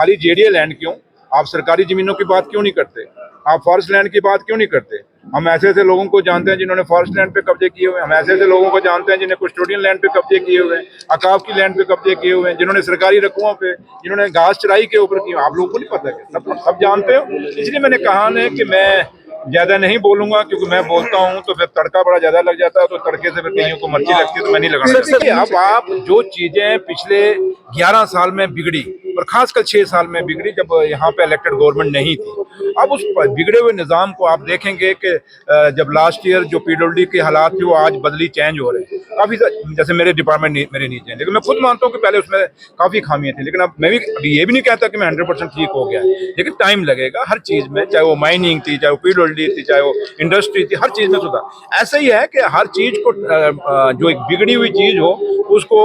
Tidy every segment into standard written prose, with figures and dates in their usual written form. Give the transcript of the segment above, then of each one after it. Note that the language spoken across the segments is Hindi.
खाली जेडीए लैंड क्यों? आप सरकारी जमीनों की बात क्यों नहीं करते? आप फॉरेस्ट लैंड की बात क्यों नहीं करते? हम ऐसे ऐसे लोगों को जानते हैं जिन्होंने फॉरेस्ट लैंड पे कब्जे किए हुए हैं। हम ऐसे ऐसे लोगों को जानते हैं जिन्हें कस्टोडियन लैंड पे कब्जे किए हुए हैं, अकाफ की लैंड पे कब्जे किए हुए हैं, जिन्होंने सरकारी रकबों पे, जिन्होंने घास चराई के ऊपर किए। आप लोगों को नहीं पता क्या? सब जानते हो। इसलिए मैंने कहा ना कि मैं ज्यादा नहीं बोलूंगा, क्योंकि मैं बोलता हूं तो फिर तड़का बड़ा ज्यादा लग जाता है, तो तड़के से फिर कईयों को मर्जी लगती है, तो मैं नहीं लगाना चाहता। अब आप जो चीजें पिछले 11 साल में बिगड़ी और खासकर 6 साल में बिगड़ी जब यहाँ पे इलेक्टेड गवर्नमेंट नहीं थी, अब उस बिगड़े हुए निज़ाम को आप देखेंगे कि जब लास्ट ईयर जो पीडब्ल्यूडी के हालात थे वो आज बदली चेंज हो रहे हैं काफ़ी। जैसे मेरे डिपार्टमेंट मेरे नीचे हैं, लेकिन मैं खुद मानता हूँ कि पहले उसमें काफ़ी खामियां थी, लेकिन अब मैं भी अभी ये भी नहीं कहता कि मैं 100% ठीक हो गया है, लेकिन टाइम लगेगा हर चीज़ में, चाहे वो माइनिंग थी, चाहे वो पीडब्ल्यूडी थी, चाहे वो इंडस्ट्री थी, हर चीज़ में सुधार। ऐसा ही है कि हर चीज़ को जो एक बिगड़ी हुई चीज़ हो उसको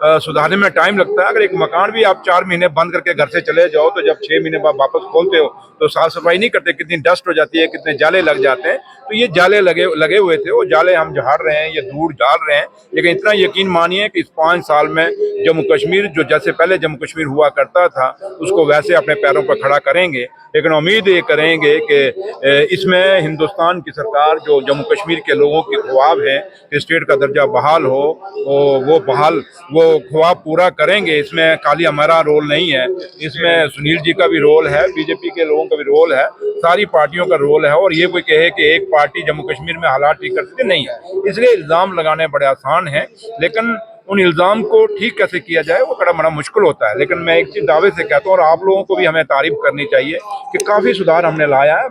सुधारने में टाइम लगता है। अगर एक मकान भी आप 4 महीने बंद करके घर से चले जाओ, तो जब 6 महीने बाद वापस खोलते हो तो साफ सफाई नहीं करते, कितनी डस्ट हो जाती है, कितने जाले लग जाते हैं। तो ये जाले लगे हुए थे, वो जाले हम झाड़ रहे हैं, ये धूल डाल रहे हैं। लेकिन इतना यकीन मानिए कि इस 5 साल में जम्मू कश्मीर जो जैसे पहले जम्मू कश्मीर हुआ करता था उसको वैसे अपने पैरों पर खड़ा करेंगे। लेकिन उम्मीद ये करेंगे कि इसमें हिंदुस्तान की सरकार जो जम्मू कश्मीर के लोगों की ख्वाब है कि स्टेट का दर्जा बहाल हो, वो ख्वाब पूरा करेंगे। इसमें खाली हमारा रोल नहीं है, इसमें सुनील जी का भी रोल है, बीजेपी के लोगों का भी रोल है, सारी पार्टियों का रोल है। और ये कोई कहे कि एक पार्टी जम्मू कश्मीर में हालात ठीक कर सकती नहीं है। इसलिए इल्ज़ाम लगाने बड़े आसान है, लेकिन उन इल्ज़ाम को ठीक कैसे किया जाए वो बड़ा मुश्किल होता है। लेकिन मैं एक चीज़ दावे से कहता हूँ, और आप लोगों को भी हमें तारीफ करनी चाहिए कि काफ़ी सुधार हमने लाया है।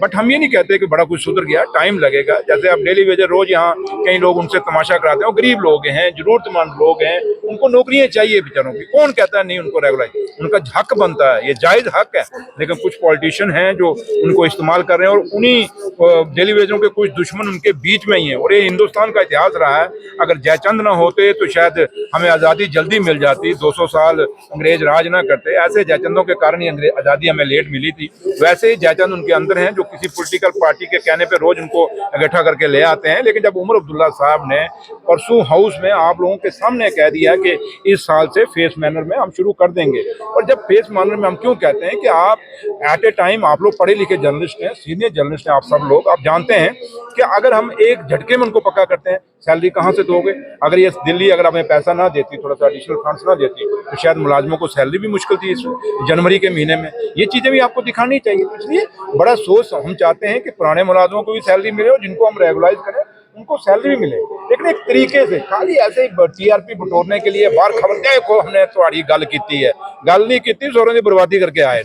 बट हम ये नहीं कहते कि बड़ा कुछ सुधर गया, टाइम लगेगा। जैसे आप डेली वेजर रोज यहाँ कई लोग उनसे तमाशा कराते हैं, वो गरीब लोग हैं, जरूरतमंद लोग हैं, उनको नौकरियां चाहिए बेचारों की। कौन कहता है नहीं उनको रेगुलाइज? उनका हक बनता है, ये जायज़ हक है। लेकिन कुछ पॉलिटिशियन हैं जो उनको इस्तेमाल कर रहे हैं, और उन्हीं डेली वेजरों के कुछ दुश्मन उनके बीच में ही हैं। और ये हिंदुस्तान का इतिहास रहा है, अगर जयचंद ना होते तो शायद हमें आज़ादी जल्दी मिल जाती, 200 साल अंग्रेज राज ना करते। ऐसे जयचंदों के कारण ही आज़ादी हमें लेट मिली थी। वैसे ही जयचंद उनके अंदर हैं जो किसी पॉलिटिकल पार्टी के कहने पे रोज उनको इकट्ठा करके ले आते हैं। लेकिन जब उमर अब्दुल्ला साहब ने परसों हाउस में आप लोगों के सामने कह दिया कि इस साल से फेस मैनर में हम शुरू कर देंगे, और जब फेस मैनर में हम क्यों कहते हैं कि आप एट ए टाइम, आप लोग पढ़े लिखे जर्नलिस्ट हैं, सीनियर जर्नलिस्ट हैं, आप सब लोग आप जानते हैं कि अगर हम एक झटके में उनको पक्का करते हैं, सैलरी कहाँ से दोगे? अगर ये दिल्ली अगर हमें पैसा ना देती, थोड़ा सा एडिशनल फंड्स ना देती, तो शायद मुलाजमों को सैलरी भी मुश्किल थी इस जनवरी के महीने में। ये चीज़ें भी आपको दिखानी चाहिए। तो इसलिए बड़ा सोच हम चाहते हैं कि पुराने मुलाजमों को भी सैलरी मिले, और जिनको हम रेगुलाइज करें उनको सैलरी भी मिले, लेकिन एक तरीके से। खाली ऐसे ही टीआरपी बटोरने के लिए बाहर खबर को हमने थोड़ी गल की है, गल नहीं की, सोरे की बर्बादी करके आए।